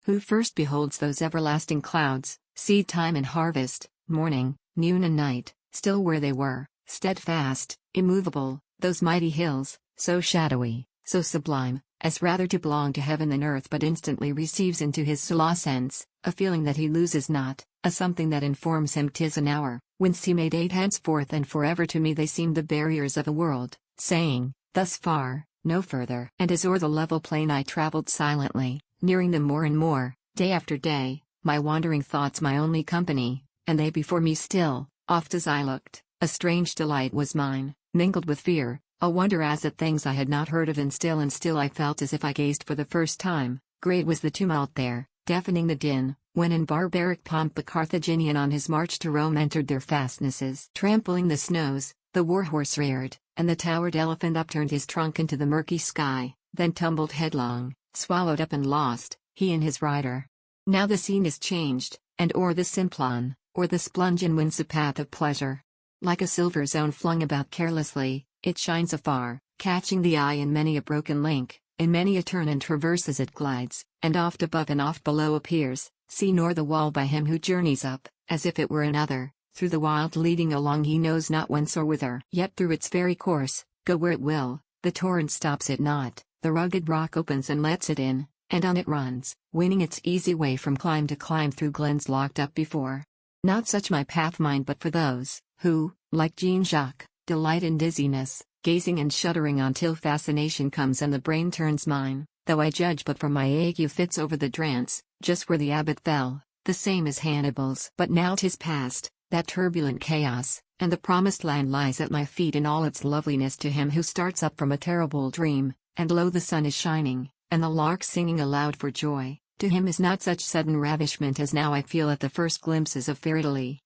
Who first beholds those everlasting clouds, seed time and harvest, morning, noon and night, still where they were, steadfast, immovable, those mighty hills, so shadowy, so sublime, as rather to belong to heaven than earth, but instantly receives into his soul sense, a feeling that he loses not, a something that informs him 'tis an hour, whence he made eight henceforth and forever. To me they seem the barriers of a world, saying, thus far, no further. And as o'er the level plain I travelled silently, nearing them more and more, day after day, my wandering thoughts my only company, and they before me still, oft as I looked, a strange delight was mine, mingled with fear, a wonder as at things I had not heard of, and still I felt as if I gazed for the first time. Great was the tumult there, deafening the din, when in barbaric pomp the Carthaginian on his march to Rome entered their fastnesses. Trampling the snows, the war-horse reared, and the towered elephant upturned his trunk into the murky sky, then tumbled headlong, swallowed up and lost, he and his rider. Now the scene is changed, and o'er the Simplon, or the Splungen winds a path of pleasure. Like a silver zone flung about carelessly, it shines afar, catching the eye in many a broken link, in many a turn and traverse as it glides, and oft above and oft below appears, see nor the wall by him who journeys up, as if it were another, through the wild leading along he knows not whence or whither. Yet through its very course, go where it will, the torrent stops it not, the rugged rock opens and lets it in, and on it runs, winning its easy way from clime to climb through glens locked up before. Not such my path mind, but for those, who, like Jean Jacques, delight in dizziness, gazing and shuddering until fascination comes and the brain turns mine, though I judge but from my ague fits over the trance, just where the abbot fell, the same as Hannibal's. But now 'tis past, that turbulent chaos, and the promised land lies at my feet in all its loveliness. To him who starts up from a terrible dream, and lo, the sun is shining, and the lark singing aloud for joy, to him is not such sudden ravishment as now I feel at the first glimpses of fair Italy.